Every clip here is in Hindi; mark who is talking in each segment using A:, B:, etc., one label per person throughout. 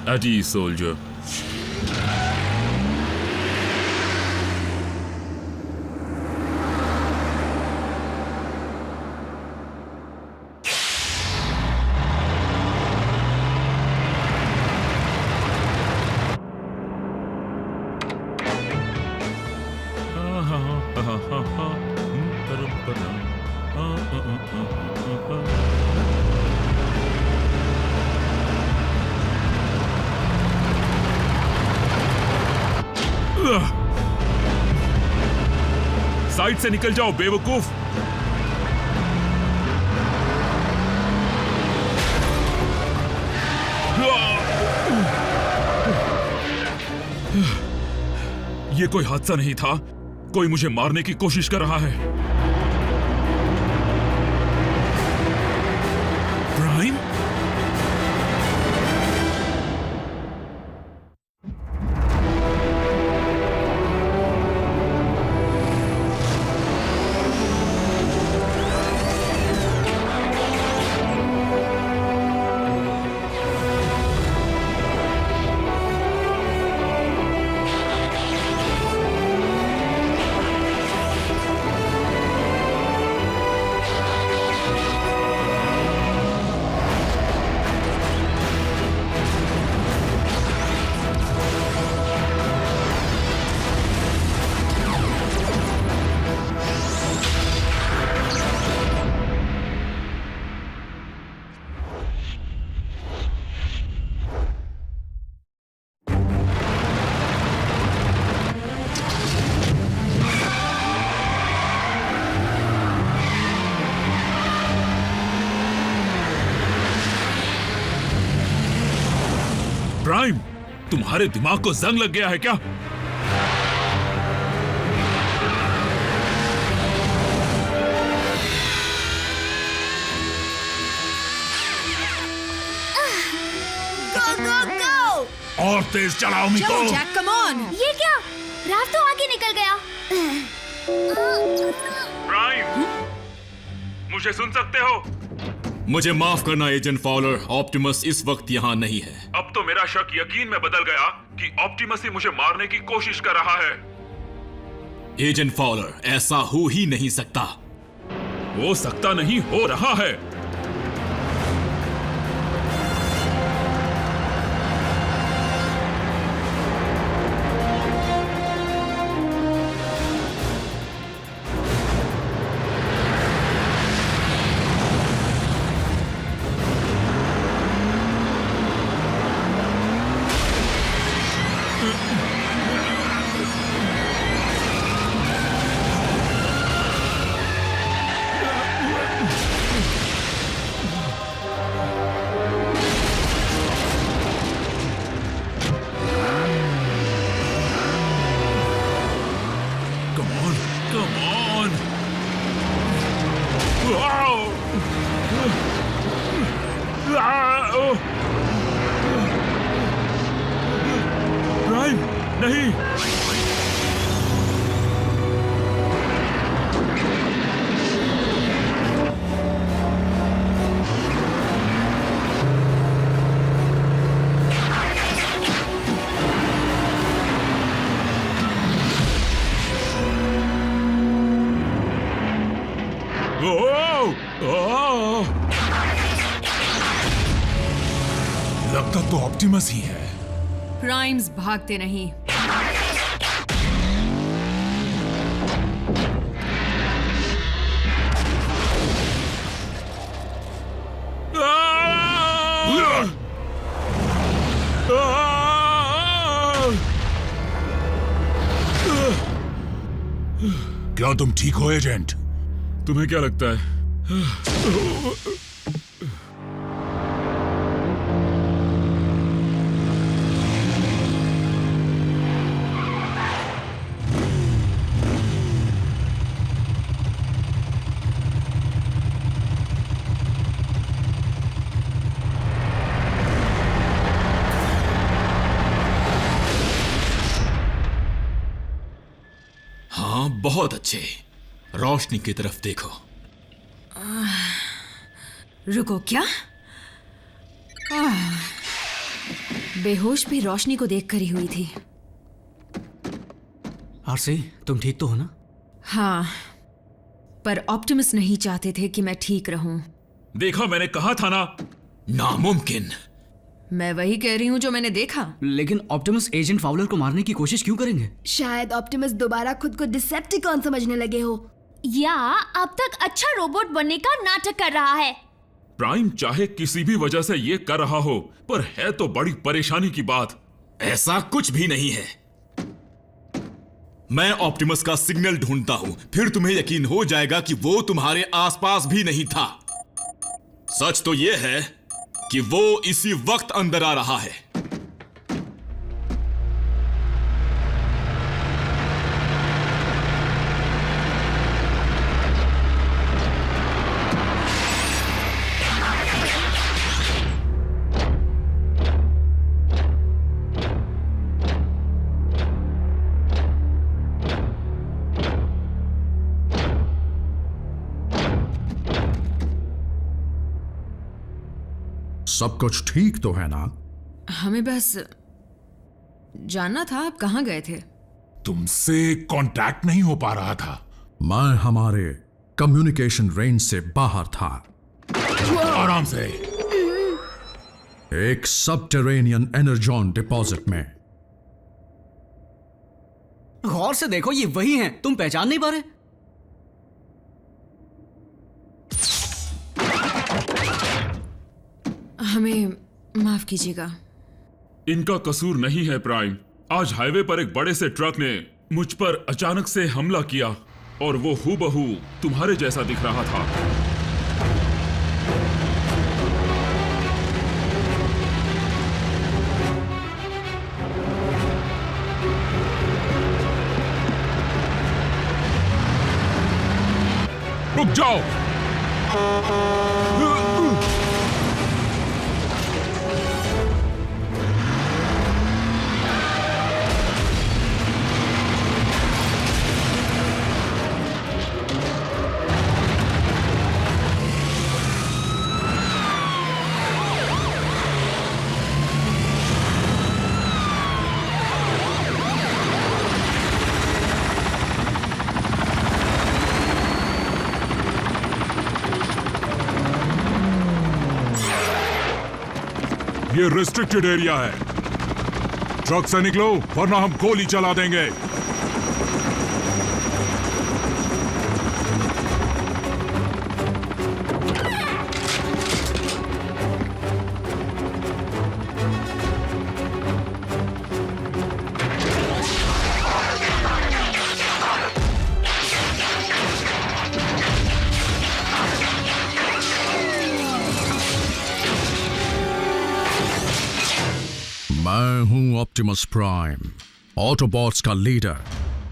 A: At ease, soldier. साइड से निकल जाओ बेवकूफ। ये कोई हादसा नहीं था, कोई मुझे मारने की कोशिश कर रहा है। प्राइम? प्राइम, तुम्हारे दिमाग को जंग लग गया है क्या?
B: Go, go, go!
A: और तेज चलाओ मिको।
B: चलो जैक, कम ऑन।
C: ये क्या? रात तो आगे निकल गया।
A: प्राइम, मुझे सुन सकते हो?
D: मुझे माफ करना एजेंट फॉलर, ऑप्टिमस इस वक्त यहाँ नहीं है।
A: अब तो मेरा शक यकीन में बदल गया कि ऑप्टिमस ही मुझे मारने की कोशिश कर रहा है।
D: एजेंट फॉलर, ऐसा हो ही नहीं सकता।
A: हो सकता नहीं, हो रहा है। प्राइम, नहीं। लगता तो ऑप्टिमस ही है।
B: प्राइम्स भागते नहीं।
A: क्या तुम ठीक हो एजेंट? तुम्हें क्या लगता है?
D: हाँ, बहुत अच्छे। रोशनी की तरफ देखो।
B: रुको, क्या? बेहोश भी रोशनी को देखकर ही हुई थी।
E: आरसी, तुम ठीक तो हो ना?
B: हाँ, पर ऑप्टिमस नहीं चाहते थे कि मैं ठीक रहूं।
A: देखा, मैंने कहा था ना।
D: नामुमकिन।
B: मैं वही कह रही हूं जो मैंने देखा।
E: लेकिन ऑप्टिमस एजेंट फाउलर को मारने की कोशिश क्यों करेंगे?
F: शायद ऑप्टिमस दोबारा खुद को डिसेप्टिकॉन समझने लगे हो,
C: या अब तक अच्छा रोबोट बनने का नाटक कर रहा है।
A: प्राइम चाहे किसी भी वजह से ये कर रहा हो, पर है तो बड़ी परेशानी की बात।
D: ऐसा कुछ भी नहीं है। मैं ऑप्टिमस का सिग्नल ढूंढता हूं, फिर तुम्हें यकीन हो जाएगा कि वो तुम्हारे आसपास भी नहीं था। सच तो यह है कि वो इसी वक्त अंदर आ रहा है।
G: सब कुछ ठीक तो है ना?
B: हमें बस जानना था आप कहाँ गए थे।
H: तुमसे कांटेक्ट नहीं हो पा रहा था।
G: मैं हमारे कम्युनिकेशन रेंज से बाहर था।
H: आराम से।
G: एक सबटेरेनियन एनर्जॉन डिपॉजिट में।
E: गौर से देखो, ये वही हैं। तुम पहचान नहीं पा रहे?
B: हमें माफ कीजिएगा।
A: इनका कसूर नहीं है प्राइम। आज हाईवे पर एक बड़े से ट्रक ने मुझ पर अचानक से हमला किया और वो हूबहू तुम्हारे जैसा दिख रहा था।
H: रुक जाओ। ये रिस्ट्रिक्टेड एरिया है। ट्रक से निकलो वरना हम गोली चला देंगे।
G: मैं हूं ऑप्टिमस प्राइम, ऑटोबॉट्स का लीडर,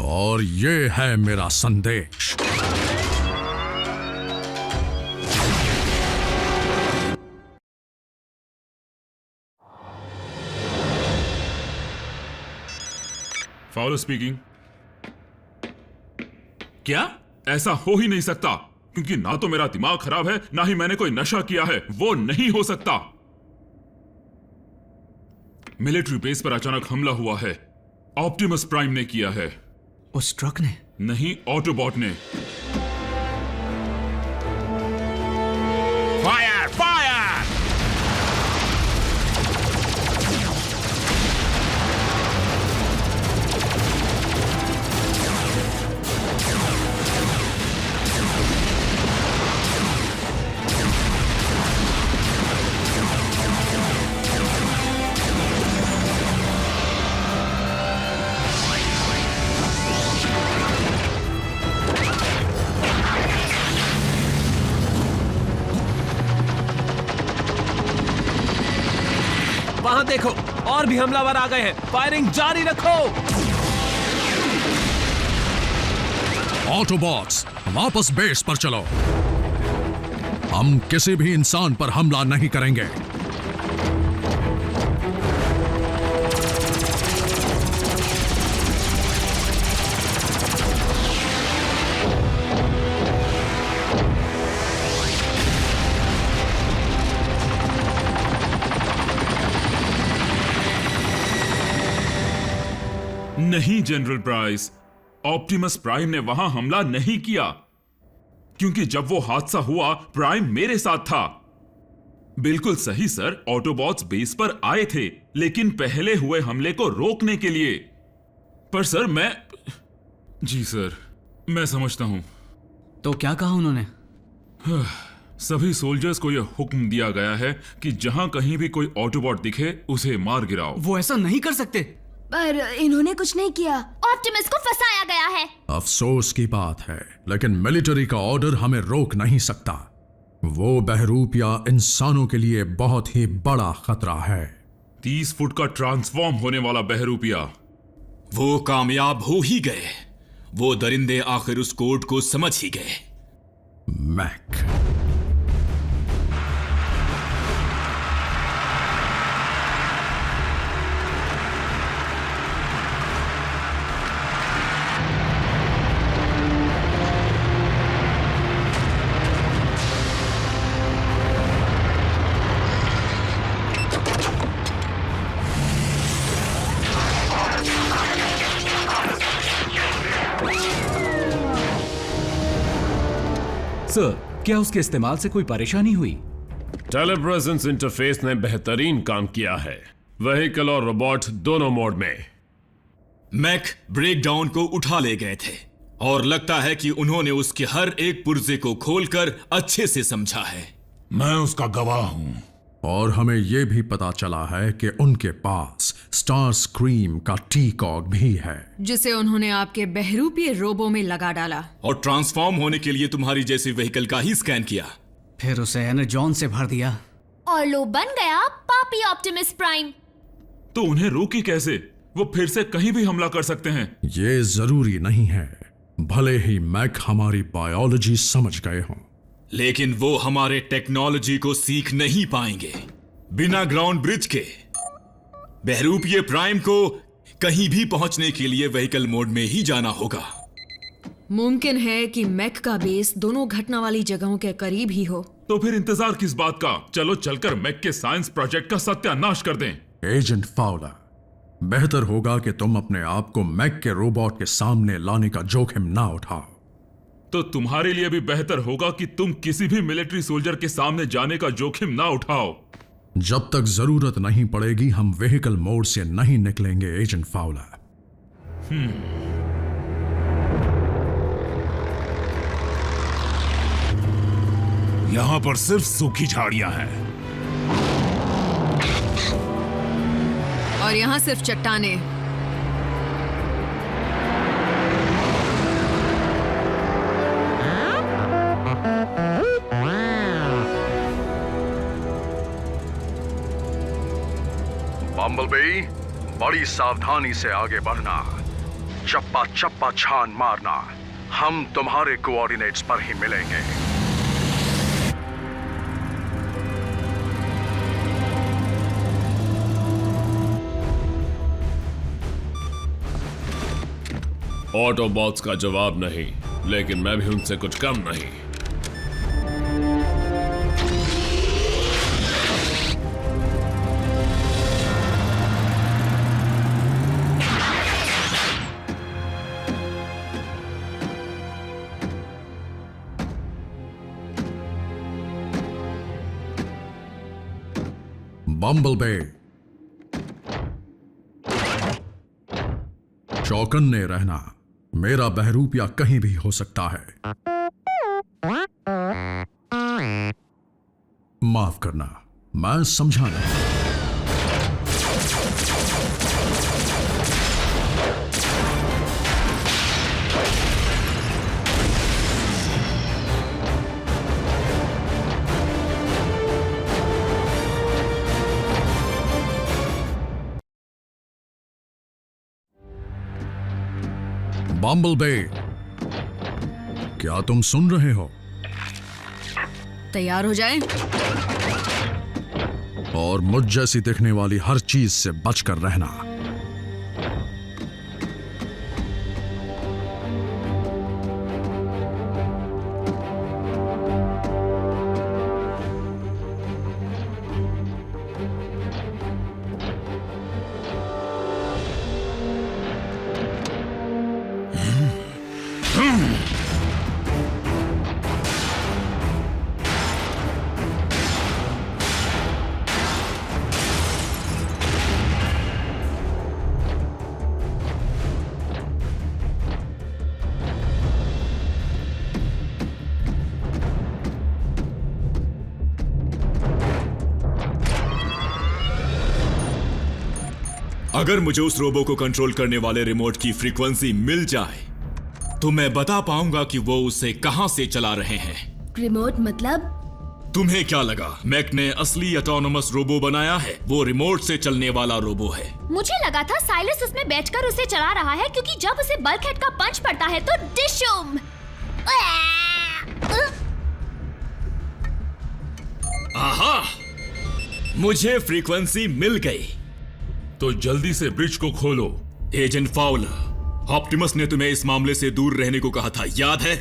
G: और ये है मेरा संदेश।
A: Fowler speaking. क्या? ऐसा हो ही नहीं सकता, क्योंकि ना तो मेरा दिमाग खराब है, ना ही मैंने कोई नशा किया है। वो नहीं हो सकता। मिलिट्री बेस पर अचानक हमला हुआ है। ऑप्टिमस प्राइम ने किया है।
E: उस ट्रक ने?
A: नहीं, ऑटोबॉट ने।
H: Fire fire.
I: वहां देखो, और भी हमलावर आ गए हैं। फायरिंग जारी रखो।
G: ऑटोबॉट्स, वापस बेस पर चलो। हम किसी भी इंसान पर हमला नहीं करेंगे।
A: नहीं जनरल प्राइस, ऑप्टिमस प्राइम ने वहां हमला नहीं किया, क्योंकि जब वो हादसा हुआ प्राइम मेरे साथ था। बिल्कुल सही सर, ऑटोबॉट्स बेस पर आए थे, लेकिन पहले हुए हमले को रोकने के लिए। पर सर जी सर, मैं समझता हूं।
E: तो क्या कहा उन्होंने?
A: सभी सोल्जर्स को यह हुक्म दिया गया है कि जहां कहीं भी कोई ऑटोबॉट दिखे उसे मार गिराओ।
E: वो ऐसा नहीं कर सकते।
F: पर इन्होंने कुछ नहीं किया।
C: ऑप्टिमस को फंसाया गया है।
G: अफसोस की बात है, लेकिन मिलिट्री का ऑर्डर हमें रोक नहीं सकता। वो बहरूपिया इंसानों के लिए बहुत ही बड़ा खतरा है।
A: 30 फुट का ट्रांसफॉर्म होने वाला बहरूपिया।
D: वो कामयाब हो ही गए। वो दरिंदे आखिर उस कोड को समझ ही गए।
G: मैक,
I: सर, क्या उसके इस्तेमाल से कोई परेशानी हुई?
J: टेलीप्रेजेंस इंटरफेस ने बेहतरीन काम किया है, व्हीकल और रोबोट दोनों मोड में।
D: मैक ब्रेकडाउन को उठा ले गए थे और लगता है कि उन्होंने उसके हर एक पुर्जे को खोलकर अच्छे से समझा है।
H: मैं उसका गवाह हूं।
G: और हमें यह भी पता चला है कि उनके पास स्टार स्क्रीम का टी-कॉग भी है,
B: जिसे उन्होंने आपके बहरूपीय रोबो में लगा डाला।
D: और ट्रांसफॉर्म होने के लिए तुम्हारी जैसी व्हीकल का ही स्कैन किया,
E: फिर उसे एनर्जॉन से भर दिया
C: और लो बन गया पापी ऑप्टिमस प्राइम।
A: तो उन्हें रोकी कैसे? वो फिर से कहीं भी हमला कर सकते हैं।
G: ये जरूरी नहीं है, भले ही मैक हमारी बायोलॉजी समझ गए हों।
D: लेकिन वो हमारे टेक्नोलॉजी को सीख नहीं पाएंगे। बिना ग्राउंड ब्रिज के बहरूपिये प्राइम को कहीं भी पहुंचने के लिए व्हीकल मोड में ही जाना होगा।
B: मुमकिन है कि मैक का बेस दोनों घटना वाली जगहों के करीब ही हो।
A: तो फिर इंतजार किस बात का? चलो चलकर मैक के साइंस प्रोजेक्ट का सत्यानाश कर दें।
G: एजेंट फाउलर, बेहतर होगा कि तुम अपने आप को मैक के रोबोट के सामने लाने का जोखिम ना उठाओ।
A: तो तुम्हारे लिए भी बेहतर होगा कि तुम किसी भी मिलिट्री सोल्जर के सामने जाने का जोखिम ना उठाओ।
G: जब तक जरूरत नहीं पड़ेगी हम व्हीकल मोड से नहीं निकलेंगे एजेंट फाउलर।
H: यहां पर सिर्फ सूखी झाड़ियां हैं।
B: और यहाँ सिर्फ चट्टानें।
G: बम्बलबी, बड़ी सावधानी से आगे बढ़ना, चप्पा चप्पा छान मारना। हम तुम्हारे कोऑर्डिनेट्स पर ही मिलेंगे।
J: ऑटोबॉट्स का जवाब नहीं, लेकिन मैं भी उनसे कुछ कम नहीं।
G: बम्बलबी, चौकन्ने रहना, मेरा बहरूपिया कहीं भी हो सकता है। माफ करना, मैं समझा नहीं। बम्बलबी, क्या तुम सुन रहे हो?
B: तैयार हो जाएं?
G: और मुझ जैसी दिखने वाली हर चीज से बचकर रहना।
D: अगर मुझे उस रोबो को कंट्रोल करने वाले रिमोट की फ्रीक्वेंसी मिल जाए तो मैं बता पाऊंगा कि वो उसे कहां से चला रहे हैं।
F: रिमोट मतलब?
D: तुम्हें क्या लगा मैक ने असली ऑटोनोमस रोबो बनाया है? वो रिमोट से चलने वाला रोबो है।
C: मुझे लगा था साइलस उसमें बैठकर उसे चला रहा है, क्योंकि जब उसे बल्कहेड का पंच पड़ता है तो डिशुम।
D: आहा, मुझे फ्रीक्वेंसी मिल गई।
A: तो जल्दी से ब्रिज को खोलो।
D: एजेंट फाउलर, ऑप्टिमस ने तुम्हें इस मामले से दूर रहने को कहा था, याद है?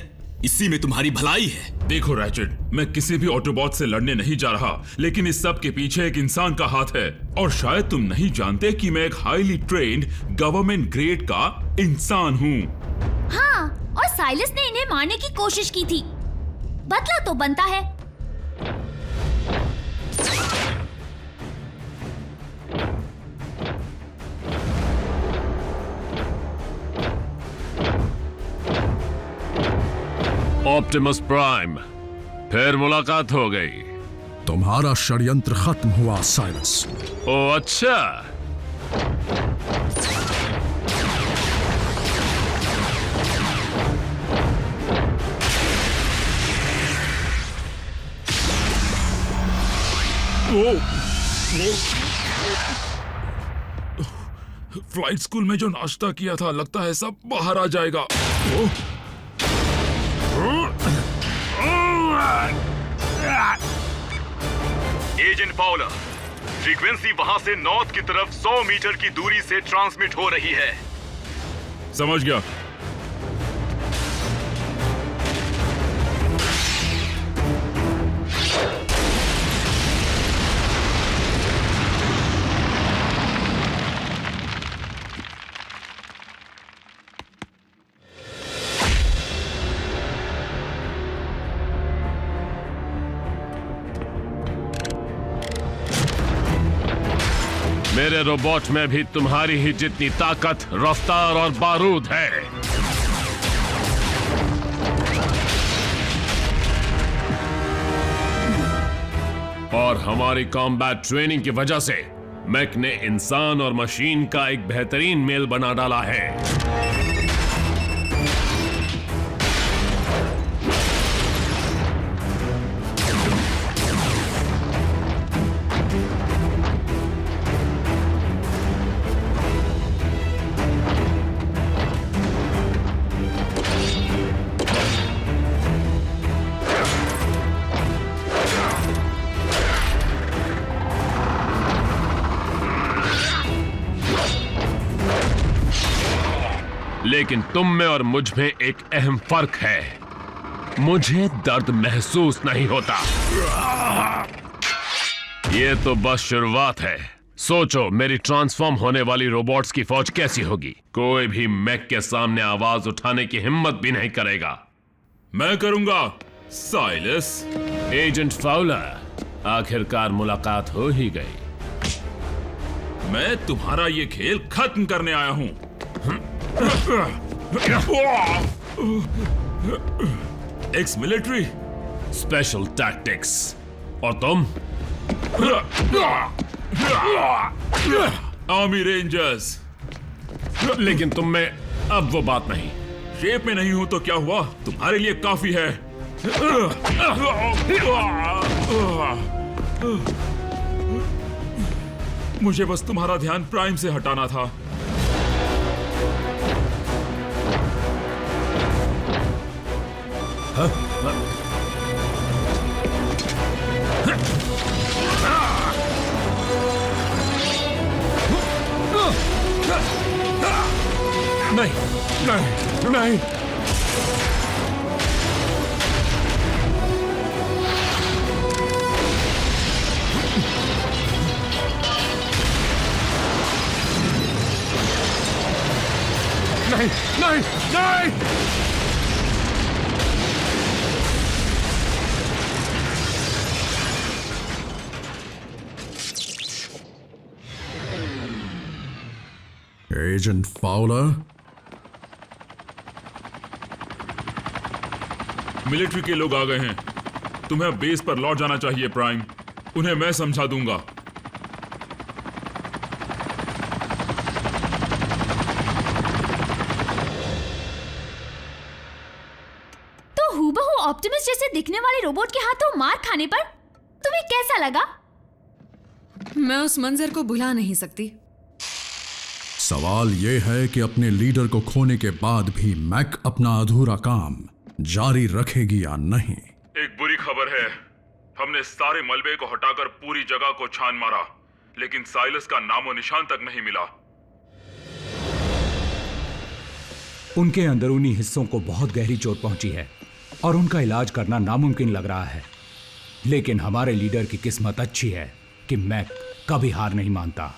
D: इसी में तुम्हारी भलाई है।
A: देखो रैचेट, मैं किसी भी ऑटोबॉट से लड़ने नहीं जा रहा, लेकिन इस सब के पीछे एक इंसान का हाथ है। और शायद तुम नहीं जानते कि मैं एक हाईली ट्रेन्ड गवर्नमेंट ग्रेड का इंसान हूँ।
C: हाँ, और साइलस ने इन्हें मारने की कोशिश की थी। बदला तो बनता है।
J: ऑप्टिमस प्राइम, फिर मुलाकात हो गई।
H: तुम्हारा षड्यंत्र खत्म हुआ साइलस।
J: ओ अच्छा,
A: फ्लाइट स्कूल में जो नाश्ता किया था, लगता है सब बाहर आ जाएगा।
D: एजेंट फाउलर, फ्रीक्वेंसी वहां से नॉर्थ की तरफ 100 मीटर की दूरी से ट्रांसमिट हो रही है।
A: समझ गया।
J: मेरे रोबोट में भी तुम्हारी ही जितनी ताकत, रफ्तार और बारूद है। और हमारी कॉम्बैट ट्रेनिंग की वजह से मैक ने इंसान और मशीन का एक बेहतरीन मेल बना डाला है। लेकिन तुम में और मुझ में एक अहम फर्क है, मुझे दर्द महसूस नहीं होता। ये तो बस शुरुआत है। सोचो, मेरी ट्रांसफॉर्म होने वाली रोबोट्स की फौज कैसी होगी। कोई भी मैक के सामने आवाज उठाने की हिम्मत भी नहीं करेगा।
A: मैं करूंगा साइलस।
J: एजेंट फाउलर, आखिरकार मुलाकात हो ही गई।
A: मैं तुम्हारा ये खेल खत्म करने आया हूं। Ex military
J: special tactics. और तुम?
A: Army rangers.
J: लेकिन तुम में अब वो बात नहीं।
A: शेप में नहीं हूं तो क्या हुआ, तुम्हारे लिए काफी है। मुझे बस तुम्हारा ध्यान प्राइम से हटाना था।
J: नहीं नहीं नहीं, नहीं नहीं नहीं।
H: एजेंट फाउलर,
A: मिलिट्री के लोग आ गए हैं। तुम्हें अब बेस पर लौट जाना चाहिए प्राइम। उन्हें मैं समझा दूंगा।
C: हूबहू ऑप्टिमस जैसे दिखने वाले रोबोट के हाथों मार खाने पर तुम्हें कैसा लगा?
B: मैं उस मंजर को भुला नहीं सकती।
K: सवाल ये है कि अपने लीडर को खोने के बाद भी मैक अपना अधूरा काम जारी रखेगी या नहीं।
A: एक बुरी खबर है, हमने सारे मलबे को हटाकर पूरी जगह को छान मारा, लेकिन साइलस का नामो निशान तक नहीं मिला।
L: उनके अंदरूनी हिस्सों को बहुत गहरी चोट पहुंची है और उनका इलाज करना नामुमकिन लग रहा है। लेकिन हमारे लीडर की किस्मत अच्छी है कि मैक कभी हार नहीं मानता।